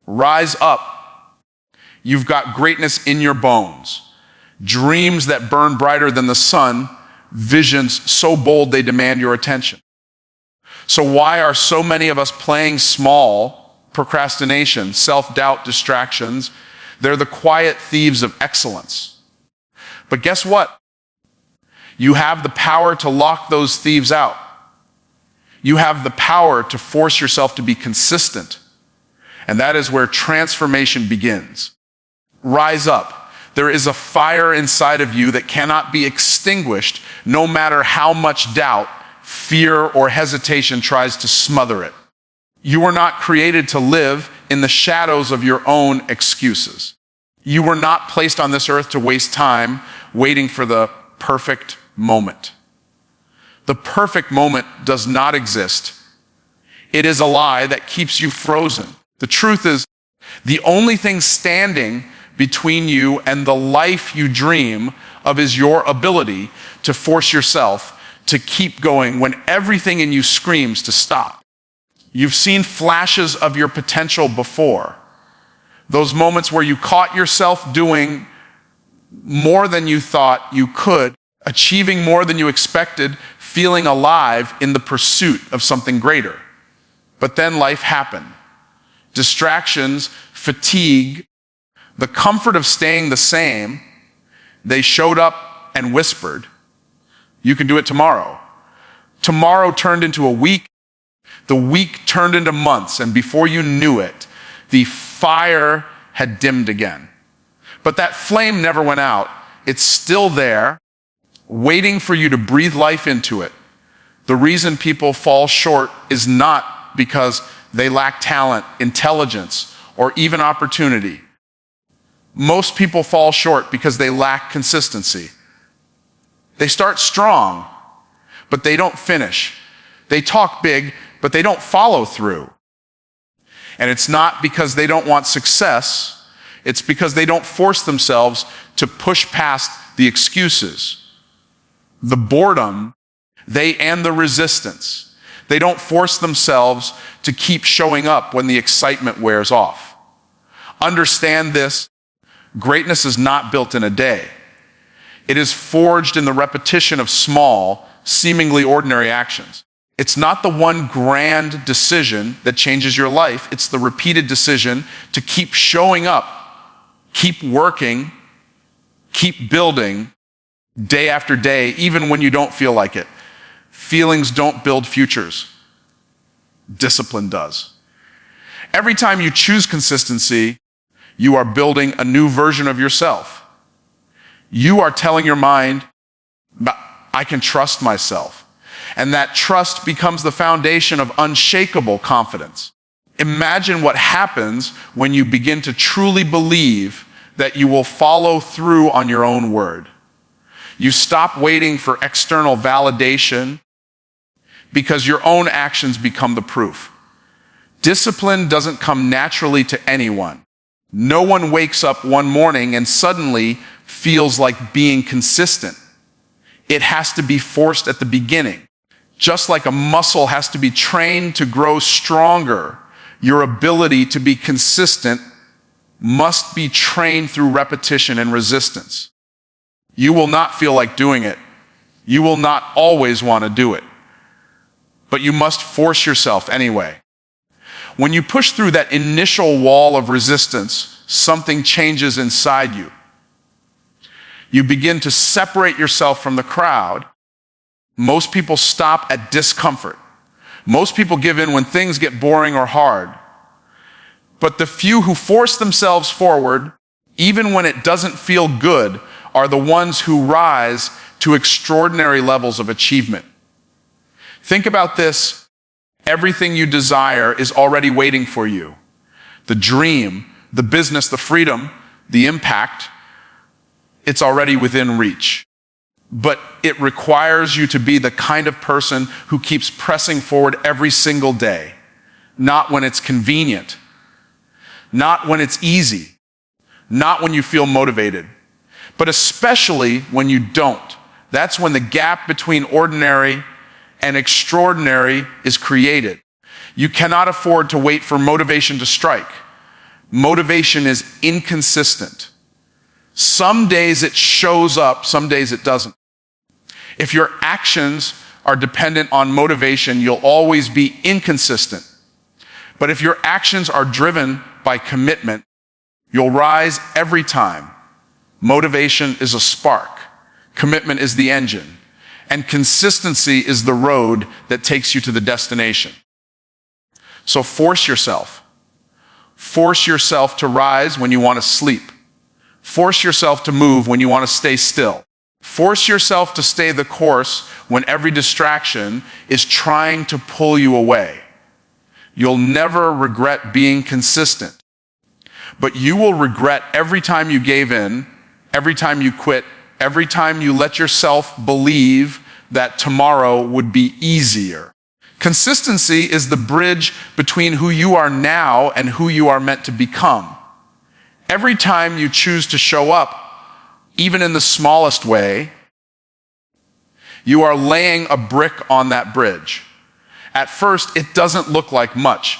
Rise up. You've got greatness in your bones. Dreams that burn brighter than the sun, visions so bold they demand your attention. So why are so many of us playing small? Procrastination, self-doubt, distractions. They're the quiet thieves of excellence. But guess what? You have the power to lock those thieves out. You have the power to force yourself to be consistent. And that is where transformation begins. Rise up. There is a fire inside of you that cannot be extinguished no matter how much doubt, fear, or hesitation tries to smother it. You were not created to live in the shadows of your own excuses. You were not placed on this earth to waste time waiting for the perfect moment. The perfect moment does not exist. It is a lie that keeps you frozen. The truth is, the only thing standing between you and the life you dream of is your ability to force yourself to keep going when everything in you screams to stop. You've seen flashes of your potential before. Those moments where you caught yourself doing more than you thought you could, achieving more than you expected, feeling alive in the pursuit of something greater. But then life happened. Distractions, fatigue, the comfort of staying the same, they showed up and whispered, "You can do it tomorrow." Tomorrow turned into a week. The week turned into months, and before you knew it, the fire had dimmed again. But that flame never went out. It's still there, waiting for you to breathe life into it. The reason people fall short is not because they lack talent, intelligence, or even opportunity. Most people fall short because they lack consistency. They start strong, but they don't finish. They talk big, but they don't follow through. And it's not because they don't want success. It's because they don't force themselves to push past the excuses, the boredom, and the resistance. They don't force themselves to keep showing up when the excitement wears off. Understand this. Greatness is not built in a day. It is forged in the repetition of small, seemingly ordinary actions. It's not the one grand decision that changes your life. It's the repeated decision to keep showing up, keep working, keep building day after day, even when you don't feel like it. Feelings don't build futures. Discipline does. Every time you choose consistency, you are building a new version of yourself. You are telling your mind, I can trust myself. And that trust becomes the foundation of unshakable confidence. Imagine what happens when you begin to truly believe that you will follow through on your own word. You stop waiting for external validation because your own actions become the proof. Discipline doesn't come naturally to anyone. No one wakes up one morning and suddenly feels like being consistent. It has to be forced at the beginning. Just like a muscle has to be trained to grow stronger, your ability to be consistent must be trained through repetition and resistance. You will not feel like doing it. You will not always want to do it. But you must force yourself anyway. When you push through that initial wall of resistance, something changes inside you. You begin to separate yourself from the crowd. Most people stop at discomfort. Most people give in when things get boring or hard. But the few who force themselves forward, even when it doesn't feel good, are the ones who rise to extraordinary levels of achievement. Think about this. Everything you desire is already waiting for you. The dream, the business, the freedom, the impact, it's already within reach. But it requires you to be the kind of person who keeps pressing forward every single day. Not when it's convenient. Not when it's easy. Not when you feel motivated. But especially when you don't. That's when the gap between ordinary and extraordinary is created. You cannot afford to wait for motivation to strike. Motivation is inconsistent. Some days it shows up, some days it doesn't. If your actions are dependent on motivation, you'll always be inconsistent. But if your actions are driven by commitment, you'll rise every time. Motivation is a spark. Commitment is the engine. And consistency is the road that takes you to the destination. So force yourself. Force yourself to rise when you want to sleep. Force yourself to move when you want to stay still. Force yourself to stay the course when every distraction is trying to pull you away. You'll never regret being consistent, but you will regret every time you gave in, every time you quit, every time you let yourself believe that tomorrow would be easier. Consistency is the bridge between who you are now and who you are meant to become. Every time you choose to show up, even in the smallest way, you are laying a brick on that bridge. At first, it doesn't look like much.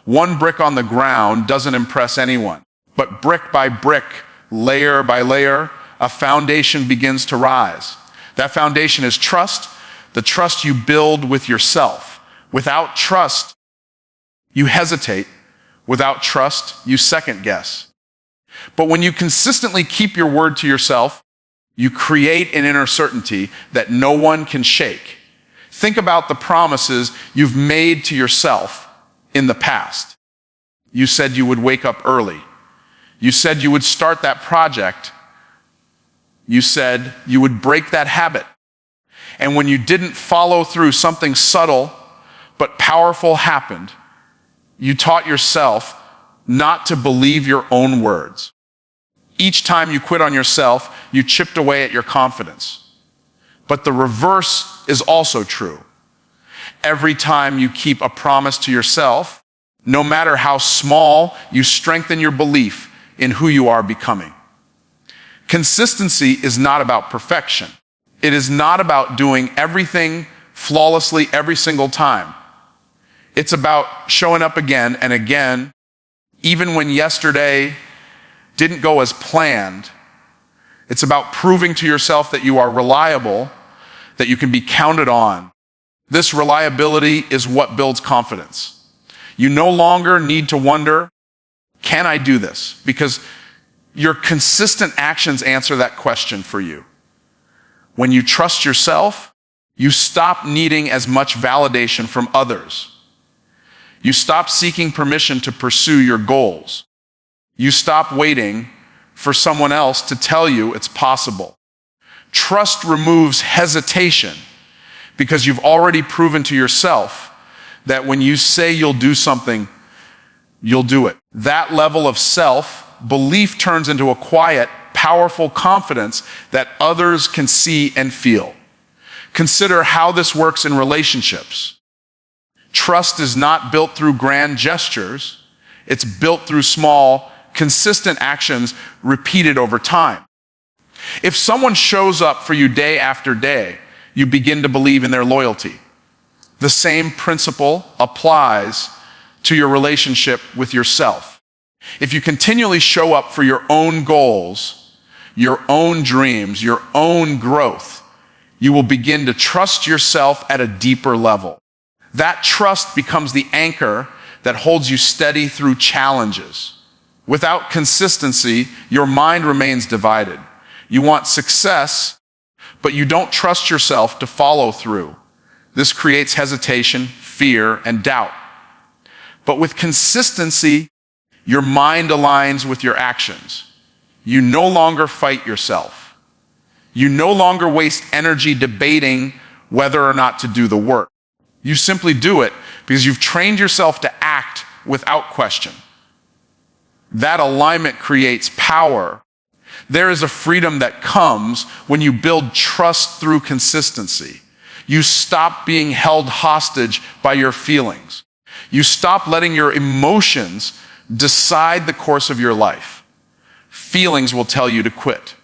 One brick on the ground doesn't impress anyone. But brick by brick, layer by layer, a foundation begins to rise. That foundation is trust, the trust you build with yourself. Without trust, you hesitate. Without trust, you second guess. But when you consistently keep your word to yourself, you create an inner certainty that no one can shake. Think about the promises you've made to yourself in the past. You said you would wake up early. You said you would start that project. You said you would break that habit. And when you didn't follow through, something subtle but powerful happened. You taught yourself not to believe your own words. Each time you quit on yourself, you chipped away at your confidence. But the reverse is also true. Every time you keep a promise to yourself, no matter how small, you strengthen your belief in who you are becoming. Consistency is not about perfection. It is not about doing everything flawlessly every single time. It's about showing up again and again, even when yesterday didn't go as planned. It's about proving to yourself that you are reliable, that you can be counted on. This reliability is what builds confidence. You no longer need to wonder, can I do this? Because your consistent actions answer that question for you. When you trust yourself, you stop needing as much validation from others. You stop seeking permission to pursue your goals. You stop waiting for someone else to tell you it's possible. Trust removes hesitation because you've already proven to yourself that when you say you'll do something, you'll do it. That level of self-belief turns into a quiet, powerful confidence that others can see and feel. Consider how this works in relationships. Trust is not built through grand gestures. It's built through small, consistent actions repeated over time. If someone shows up for you day after day, you begin to believe in their loyalty. The same principle applies to your relationship with yourself. If you continually show up for your own goals, your own dreams, your own growth, you will begin to trust yourself at a deeper level. That trust becomes the anchor that holds you steady through challenges. Without consistency, your mind remains divided. You want success, but you don't trust yourself to follow through. This creates hesitation, fear, and doubt. But with consistency, your mind aligns with your actions. You no longer fight yourself. You no longer waste energy debating whether or not to do the work. You simply do it because you've trained yourself to act without question. That alignment creates power. There is a freedom that comes when you build trust through consistency. You stop being held hostage by your feelings. You stop letting your emotions decide the course of your life. Feelings will tell you to quit.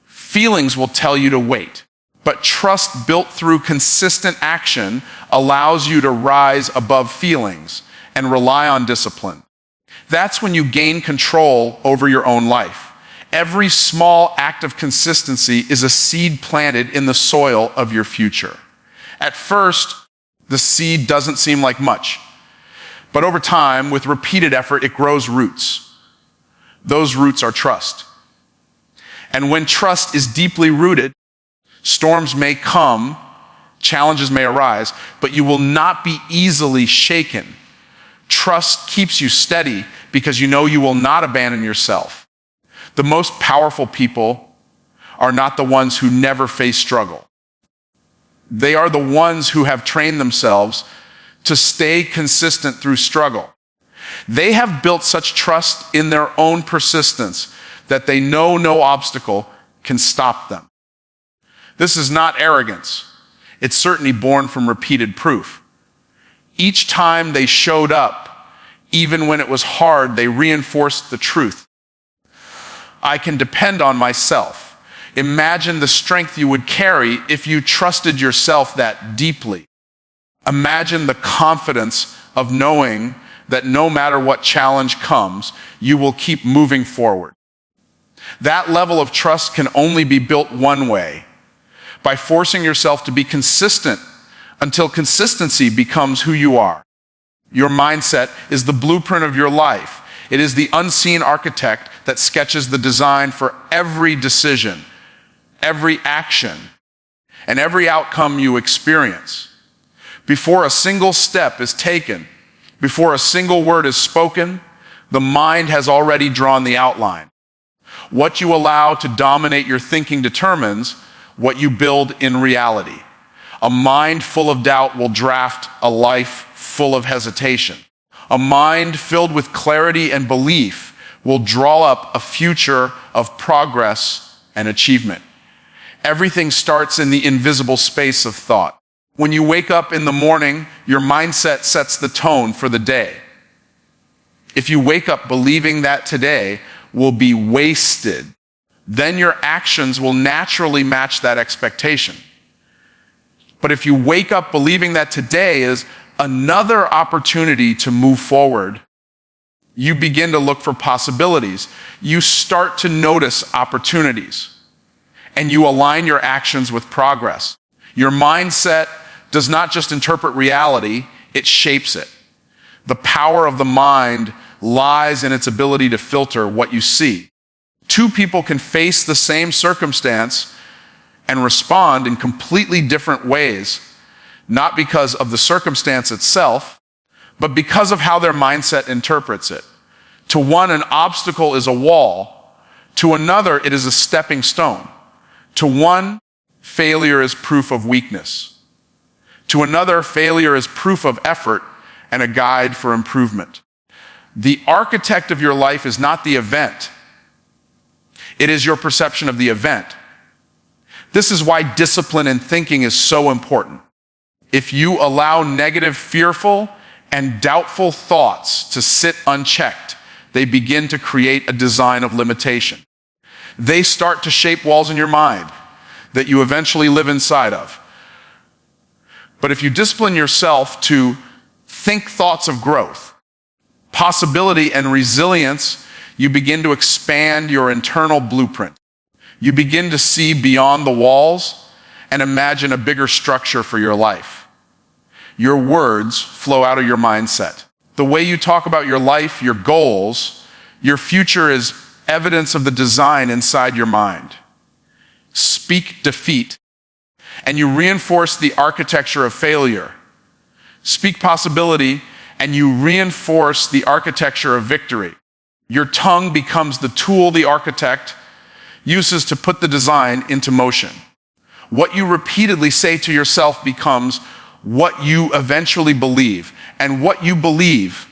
Feelings will tell you to wait. But trust built through consistent action allows you to rise above feelings and rely on discipline. That's when you gain control over your own life. Every small act of consistency is a seed planted in the soil of your future. At first, the seed doesn't seem like much, but over time, with repeated effort, it grows roots. Those roots are trust. And when trust is deeply rooted, storms may come, challenges may arise, but you will not be easily shaken. Trust keeps you steady because you know you will not abandon yourself. The most powerful people are not the ones who never face struggle. They are the ones who have trained themselves to stay consistent through struggle. They have built such trust in their own persistence that they know no obstacle can stop them. This is not arrogance. It's certainly born from repeated proof. Each time they showed up, even when it was hard, they reinforced the truth. I can depend on myself. Imagine the strength you would carry if you trusted yourself that deeply. Imagine the confidence of knowing that no matter what challenge comes, you will keep moving forward. That level of trust can only be built one way, by forcing yourself to be consistent until consistency becomes who you are. Your mindset is the blueprint of your life. It is the unseen architect that sketches the design for every decision, every action, and every outcome you experience. Before a single step is taken, before a single word is spoken, the mind has already drawn the outline. What you allow to dominate your thinking determines what you build in reality. A mind full of doubt will draft a life full of hesitation. A mind filled with clarity and belief will draw up a future of progress and achievement. Everything starts in the invisible space of thought. When you wake up in the morning, your mindset sets the tone for the day. If you wake up believing that today will be wasted, then your actions will naturally match that expectation. But if you wake up believing that today is another opportunity to move forward, you begin to look for possibilities. You start to notice opportunities, and you align your actions with progress. Your mindset does not just interpret reality, it shapes it. The power of the mind lies in its ability to filter what you see. Two people can face the same circumstance and respond in completely different ways, not because of the circumstance itself, but because of how their mindset interprets it. To one, an obstacle is a wall. To another, it is a stepping stone. To one, failure is proof of weakness. To another, failure is proof of effort and a guide for improvement. The architect of your life is not the event. It is your perception of the event. This is why discipline in thinking is so important. If you allow negative, fearful, and doubtful thoughts to sit unchecked, they begin to create a design of limitation. They start to shape walls in your mind that you eventually live inside of. But if you discipline yourself to think thoughts of growth, possibility, and resilience, you begin to expand your internal blueprint. You begin to see beyond the walls and imagine a bigger structure for your life. Your words flow out of your mindset. The way you talk about your life, your goals, your future is evidence of the design inside your mind. Speak defeat, and you reinforce the architecture of failure. Speak possibility, and you reinforce the architecture of victory. Your tongue becomes the tool the architect uses to put the design into motion. What you repeatedly say to yourself becomes what you eventually believe, and what you believe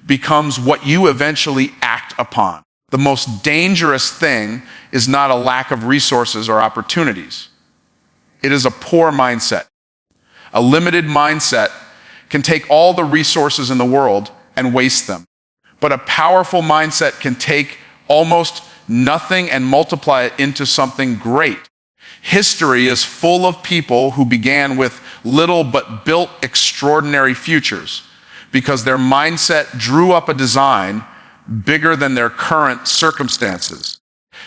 becomes what you eventually act upon. The most dangerous thing is not a lack of resources or opportunities. It is a poor mindset. A limited mindset can take all the resources in the world and waste them. But a powerful mindset can take almost nothing and multiply it into something great. History is full of people who began with little but built extraordinary futures because their mindset drew up a design bigger than their current circumstances.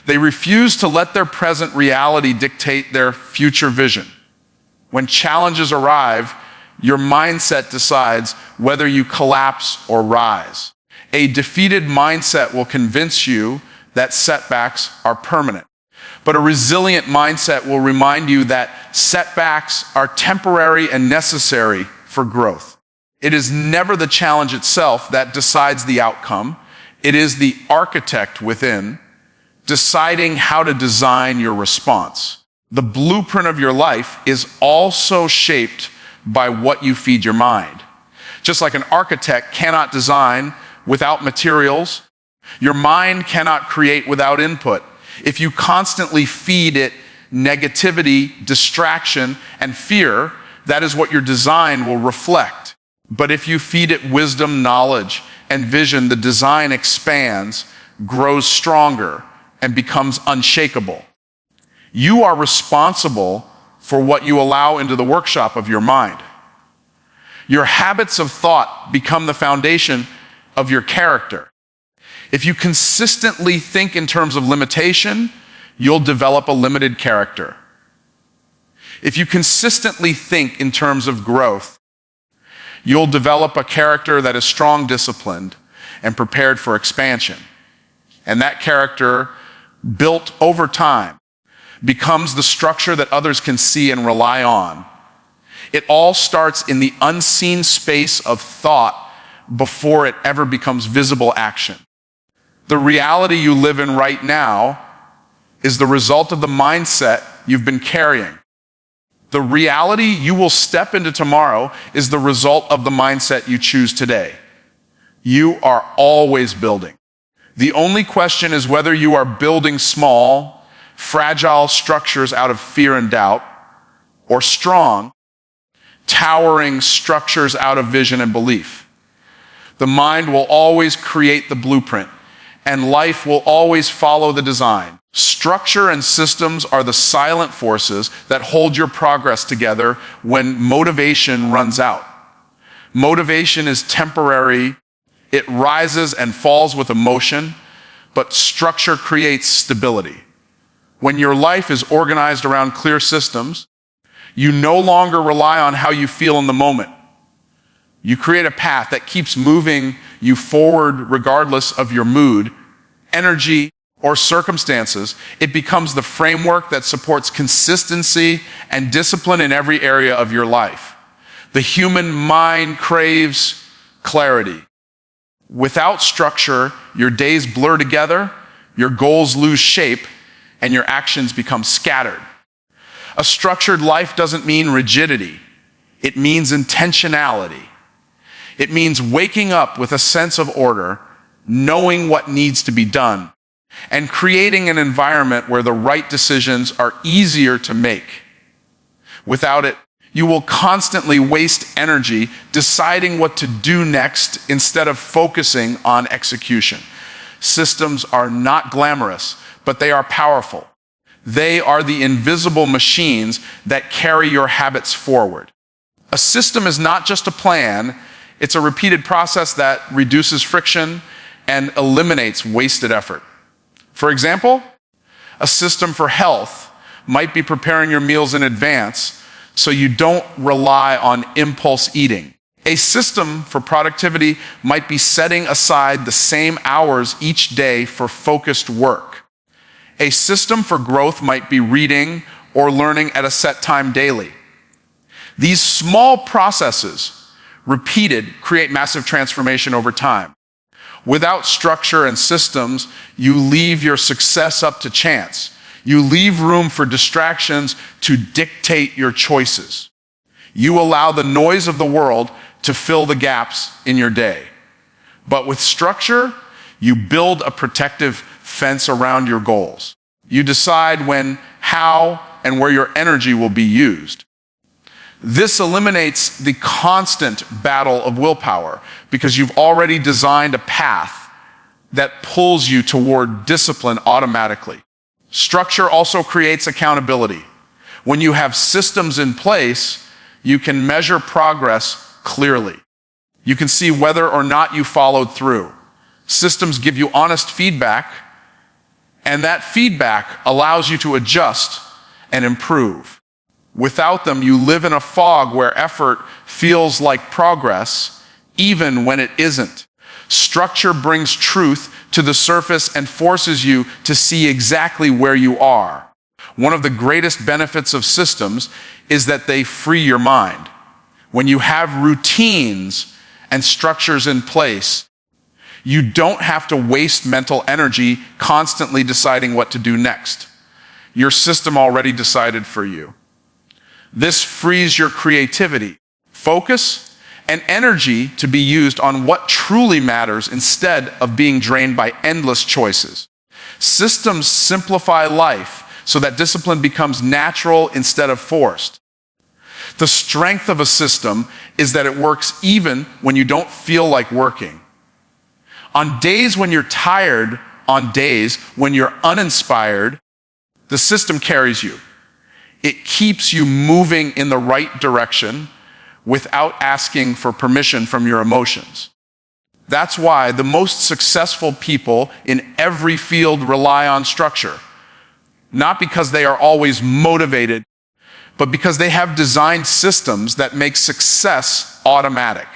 They refuse to let their present reality dictate their future vision. When challenges arrive, your mindset decides whether you collapse or rise. A defeated mindset will convince you that setbacks are permanent. But a resilient mindset will remind you that setbacks are temporary and necessary for growth. It is never the challenge itself that decides the outcome. It is the architect within deciding how to design your response. The blueprint of your life is also shaped by what you feed your mind. Just like an architect cannot design without materials, your mind cannot create without input. If you constantly feed it negativity, distraction, and fear, that is what your design will reflect. But if you feed it wisdom, knowledge, and vision, the design expands, grows stronger, and becomes unshakable. You are responsible for what you allow into the workshop of your mind. Your habits of thought become the foundation of your character. If you consistently think in terms of limitation, you'll develop a limited character. If you consistently think in terms of growth, you'll develop a character that is strong, disciplined, and prepared for expansion. And that character, built over time, becomes the structure that others can see and rely on. It all starts in the unseen space of thought before it ever becomes visible action. The reality you live in right now is the result of the mindset you've been carrying. The reality you will step into tomorrow is the result of the mindset you choose today. You are always building. The only question is whether you are building small, fragile structures out of fear and doubt, or strong, towering structures out of vision and belief. The mind will always create the blueprint, and life will always follow the design. Structure and systems are the silent forces that hold your progress together when motivation runs out. Motivation is temporary. It rises and falls with emotion, but structure creates stability. When your life is organized around clear systems, you no longer rely on how you feel in the moment. You create a path that keeps moving you forward regardless of your mood, energy, or circumstances. It becomes the framework that supports consistency and discipline in every area of your life. The human mind craves clarity. Without structure, your days blur together, your goals lose shape, and your actions become scattered. A structured life doesn't mean rigidity. It means intentionality. It means waking up with a sense of order, knowing what needs to be done, and creating an environment where the right decisions are easier to make. Without it, you will constantly waste energy deciding what to do next instead of focusing on execution. Systems are not glamorous, but they are powerful. They are the invisible machines that carry your habits forward. A system is not just a plan, it's a repeated process that reduces friction and eliminates wasted effort. For example, a system for health might be preparing your meals in advance so you don't rely on impulse eating. A system for productivity might be setting aside the same hours each day for focused work. A system for growth might be reading or learning at a set time daily. These small processes, repeated, create massive transformation over time. Without structure and systems, you leave your success up to chance. You leave room for distractions to dictate your choices. You allow the noise of the world to fill the gaps in your day. But with structure, you build a protective fence around your goals. You decide when, how, and where your energy will be used. This eliminates the constant battle of willpower because you've already designed a path that pulls you toward discipline automatically. Structure also creates accountability. When you have systems in place, you can measure progress clearly. You can see whether or not you followed through. Systems give you honest feedback, and that feedback allows you to adjust and improve. Without them, you live in a fog where effort feels like progress, even when it isn't. Structure brings truth to the surface and forces you to see exactly where you are. One of the greatest benefits of systems is that they free your mind. When you have routines and structures in place, you don't have to waste mental energy constantly deciding what to do next. Your system already decided for you. This frees your creativity, focus, and energy to be used on what truly matters instead of being drained by endless choices. Systems simplify life so that discipline becomes natural instead of forced. The strength of a system is that it works even when you don't feel like working. On days when you're tired, on days when you're uninspired, the system carries you. It keeps you moving in the right direction without asking for permission from your emotions. That's why the most successful people in every field rely on structure. Not because they are always motivated, but because they have designed systems that make success automatic.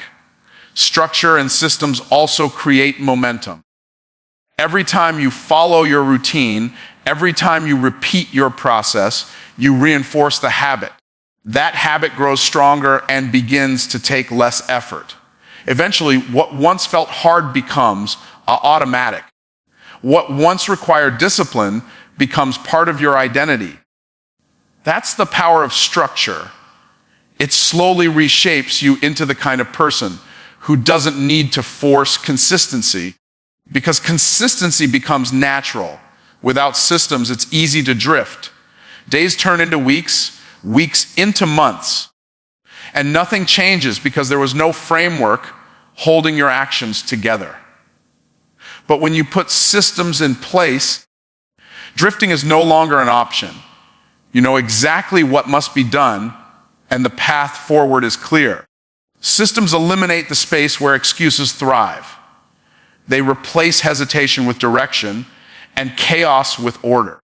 Structure and systems also create momentum. Every time you follow your routine, every time you repeat your process, you reinforce the habit. That habit grows stronger and begins to take less effort. Eventually, what once felt hard becomes automatic. What once required discipline becomes part of your identity. That's the power of structure. It slowly reshapes you into the kind of person who doesn't need to force consistency, because consistency becomes natural. Without systems, it's easy to drift. Days turn into weeks, weeks into months, and nothing changes because there was no framework holding your actions together. But when you put systems in place, drifting is no longer an option. You know exactly what must be done, and the path forward is clear. Systems eliminate the space where excuses thrive. They replace hesitation with direction and chaos with order.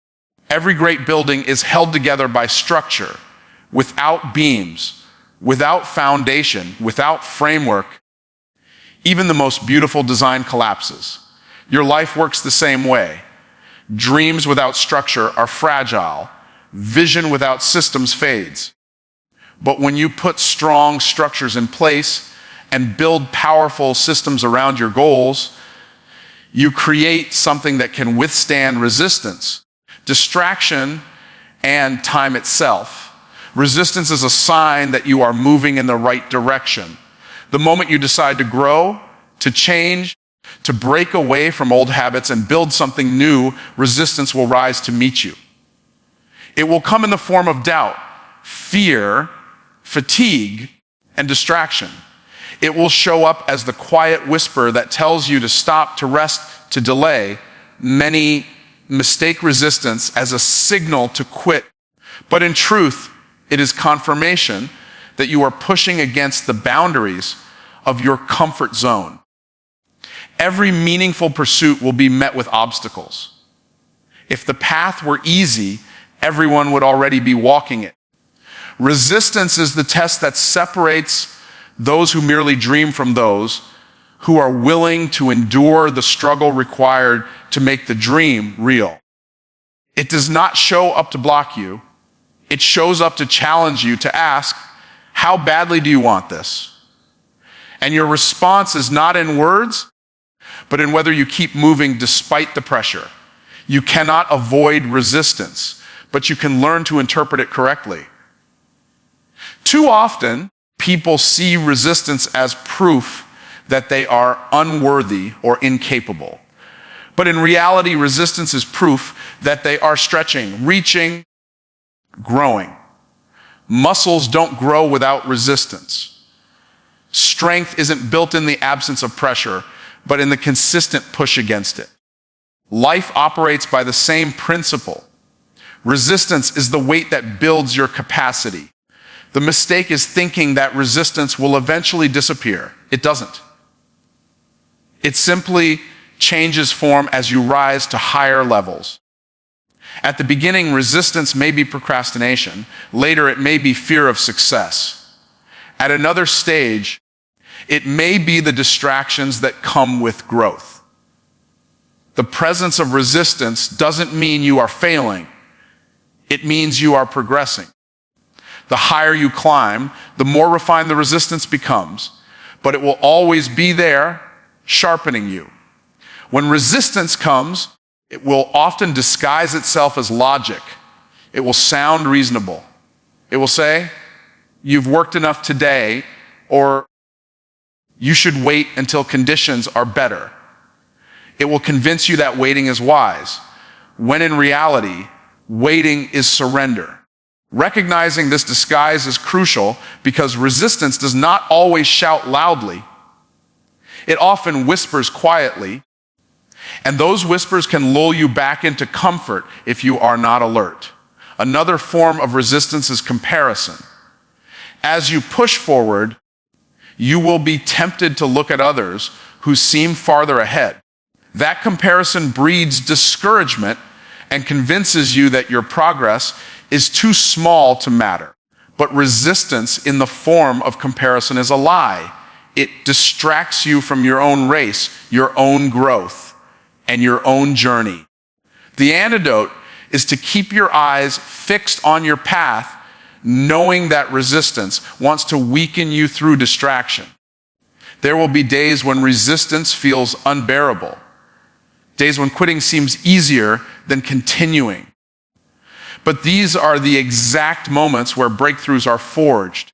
Every great building is held together by structure. Without beams, without foundation, without framework, even the most beautiful design collapses. Your life works the same way. Dreams without structure are fragile. Vision without systems fades. But when you put strong structures in place and build powerful systems around your goals, you create something that can withstand resistance, distraction, and time itself. Resistance is a sign that you are moving in the right direction. The moment you decide to grow, to change, to break away from old habits and build something new, resistance will rise to meet you. It will come in the form of doubt, fear, fatigue, and distraction. It will show up as the quiet whisper that tells you to stop, to rest, to delay. Many mistake resistance as a signal to quit. But in truth, it is confirmation that you are pushing against the boundaries of your comfort zone. Every meaningful pursuit will be met with obstacles. If the path were easy, everyone would already be walking it. Resistance is the test that separates those who merely dream from those who are willing to endure the struggle required to make the dream real. It does not show up to block you. It shows up to challenge you, to ask, how badly do you want this? And your response is not in words, but in whether you keep moving despite the pressure. You cannot avoid resistance, but you can learn to interpret it correctly. Too often, people see resistance as proof that they are unworthy or incapable. But in reality, resistance is proof that they are stretching, reaching, growing. Muscles don't grow without resistance. Strength isn't built in the absence of pressure, but in the consistent push against it. Life operates by the same principle. Resistance is the weight that builds your capacity. The mistake is thinking that resistance will eventually disappear. It doesn't. It simply changes form as you rise to higher levels. At the beginning, resistance may be procrastination. Later, it may be fear of success. At another stage, it may be the distractions that come with growth. The presence of resistance doesn't mean you are failing. It means you are progressing. The higher you climb, the more refined the resistance becomes, but it will always be there, sharpening you. When resistance comes, it will often disguise itself as logic. It will sound reasonable. It will say, "You've worked enough today," or "You should wait until conditions are better." It will convince you that waiting is wise, when in reality, waiting is surrender. Recognizing this disguise is crucial because resistance does not always shout loudly. It often whispers quietly, and those whispers can lull you back into comfort if you are not alert. Another form of resistance is comparison. As you push forward, you will be tempted to look at others who seem farther ahead. That comparison breeds discouragement and convinces you that your progress is too small to matter. But resistance in the form of comparison is a lie. It distracts you from your own race, your own growth, and your own journey. The antidote is to keep your eyes fixed on your path, knowing that resistance wants to weaken you through distraction. There will be days when resistance feels unbearable, days when quitting seems easier than continuing. But these are the exact moments where breakthroughs are forged.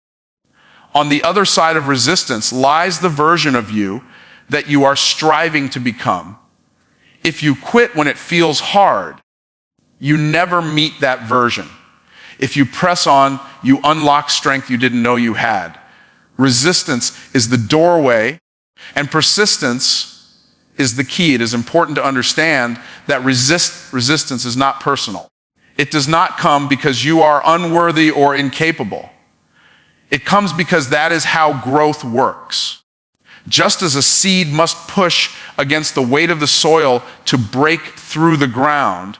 On the other side of resistance lies the version of you that you are striving to become. If you quit when it feels hard, you never meet that version. If you press on, you unlock strength you didn't know you had. Resistance is the doorway, and persistence is the key. It is important to understand that resistance is not personal. It does not come because you are unworthy or incapable. It comes because that is how growth works. Just as a seed must push against the weight of the soil to break through the ground,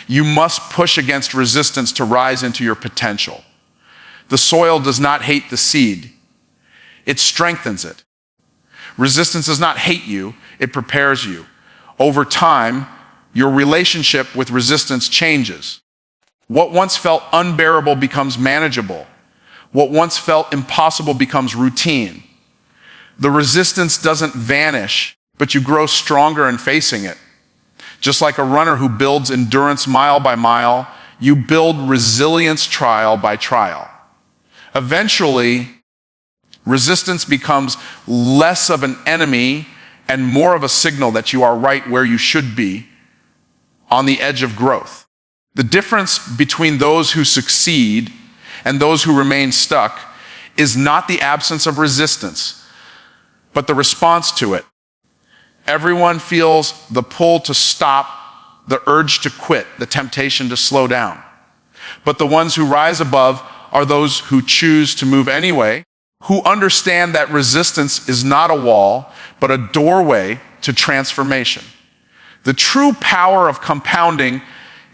you must push against resistance to rise into your potential. The soil does not hate the seed. It strengthens it. Resistance does not hate you. It prepares you. Over time, your relationship with resistance changes. What once felt unbearable becomes manageable. What once felt impossible becomes routine. The resistance doesn't vanish, but you grow stronger in facing it. Just like a runner who builds endurance mile by mile, you build resilience trial by trial. Eventually, resistance becomes less of an enemy and more of a signal that you are right where you should be, on the edge of growth. The difference between those who succeed and those who remain stuck is not the absence of resistance, but the response to it. Everyone feels the pull to stop, the urge to quit, the temptation to slow down. But the ones who rise above are those who choose to move anyway, who understand that resistance is not a wall, but a doorway to transformation. The true power of compounding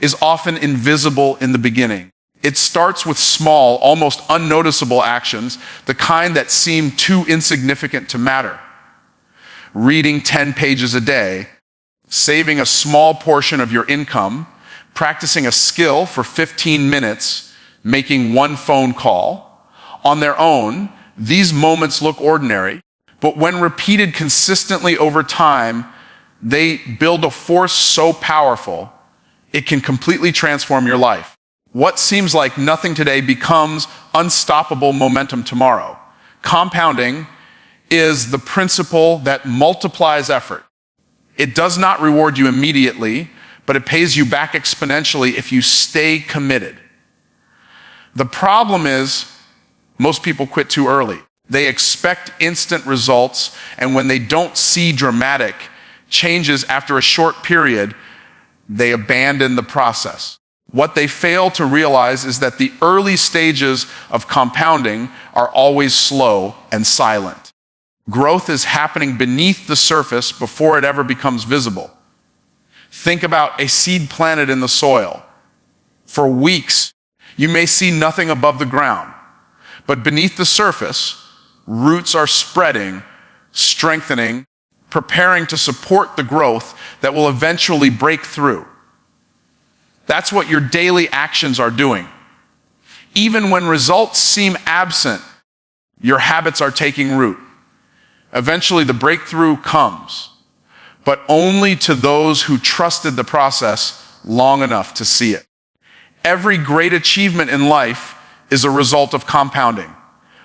is often invisible in the beginning. It starts with small, almost unnoticeable actions, the kind that seem too insignificant to matter. Reading 10 pages a day, saving a small portion of your income, practicing a skill for 15 minutes, making one phone call. On their own, these moments look ordinary, but when repeated consistently over time, they build a force so powerful, it can completely transform your life. What seems like nothing today becomes unstoppable momentum tomorrow. Compounding is the principle that multiplies effort. It does not reward you immediately, but it pays you back exponentially if you stay committed. The problem is, most people quit too early. They expect instant results, and when they don't see dramatic changes after a short period, they abandon the process. What they fail to realize is that the early stages of compounding are always slow and silent. Growth is happening beneath the surface before it ever becomes visible. Think about a seed planted in the soil. For weeks, you may see nothing above the ground, but beneath the surface, roots are spreading, strengthening, preparing to support the growth that will eventually break through. That's what your daily actions are doing. Even when results seem absent, your habits are taking root. Eventually, the breakthrough comes, but only to those who trusted the process long enough to see it. Every great achievement in life is a result of compounding.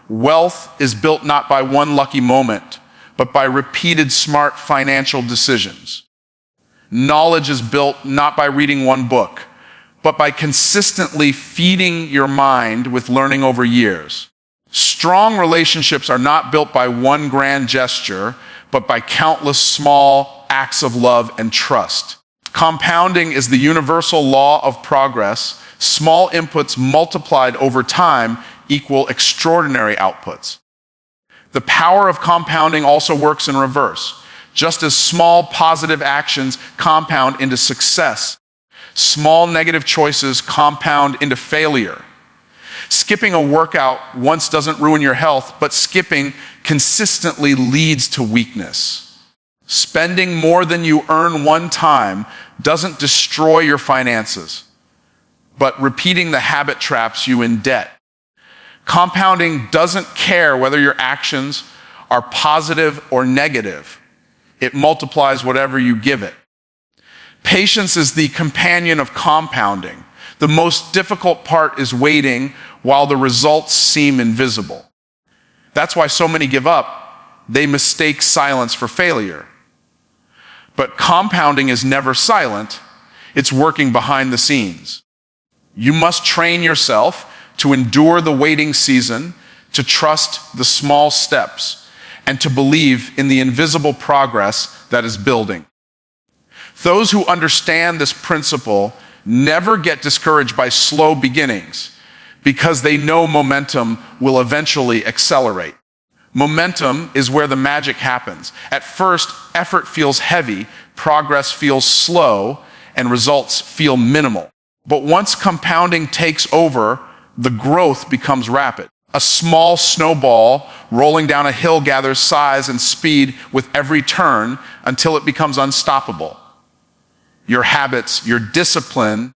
Wealth is built not by one lucky moment, but by repeated smart financial decisions. Knowledge is built not by reading one book, but by consistently feeding your mind with learning over years. Strong relationships are not built by one grand gesture, but by countless small acts of love and trust. Compounding is the universal law of progress. Small inputs multiplied over time equal extraordinary outputs. The power of compounding also works in reverse. Just as small positive actions compound into success, small negative choices compound into failure. Skipping a workout once doesn't ruin your health, but skipping consistently leads to weakness. Spending more than you earn one time doesn't destroy your finances, but repeating the habit traps you in debt. Compounding doesn't care whether your actions are positive or negative. It multiplies whatever you give it. Patience is the companion of compounding. The most difficult part is waiting while the results seem invisible. That's why so many give up. They mistake silence for failure. But compounding is never silent. It's working behind the scenes. You must train yourself to endure the waiting season, to trust the small steps, and to believe in the invisible progress that is building. Those who understand this principle never get discouraged by slow beginnings because they know momentum will eventually accelerate. Momentum is where the magic happens. At first, effort feels heavy, progress feels slow, and results feel minimal. But once compounding takes over, the growth becomes rapid. A small snowball rolling down a hill gathers size and speed with every turn until it becomes unstoppable. Your habits, your discipline,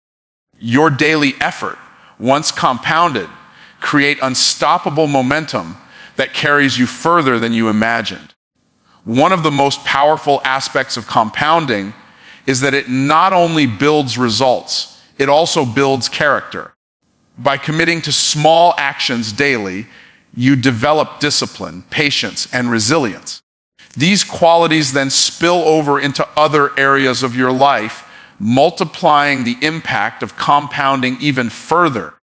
your daily effort, once compounded, create unstoppable momentum that carries you further than you imagined. One of the most powerful aspects of compounding is that it not only builds results, it also builds character. By committing to small actions daily, you develop discipline, patience, and resilience. These qualities then spill over into other areas of your life, multiplying the impact of compounding even further.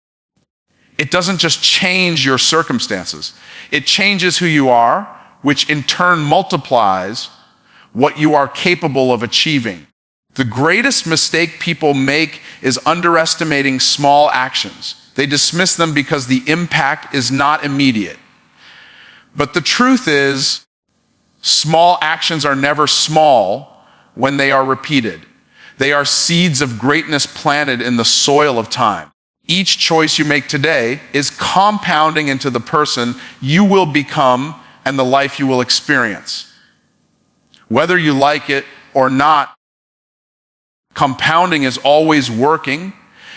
It doesn't just change your circumstances. It changes who you are, which in turn multiplies what you are capable of achieving. The greatest mistake people make is underestimating small actions. They dismiss them because the impact is not immediate. But the truth is, small actions are never small when they are repeated. They are seeds of greatness planted in the soil of time. Each choice you make today is compounding into the person you will become and the life you will experience. Whether you like it or not, compounding is always working.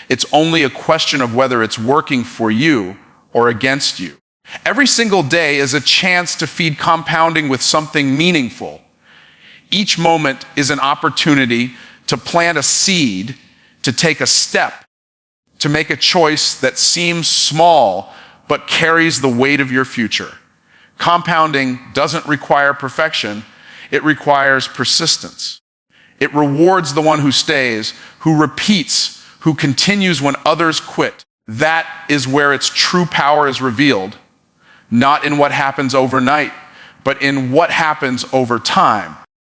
It's only a question of whether it's working for you or against you. Every single day is a chance to feed compounding with something meaningful. Each moment is an opportunity to plant a seed, to take a step, to make a choice that seems small but carries the weight of your future. Compounding doesn't require perfection, it requires persistence. It rewards the one who stays, who repeats, who continues when others quit. That is where its true power is revealed, not in what happens overnight, but in what happens over time.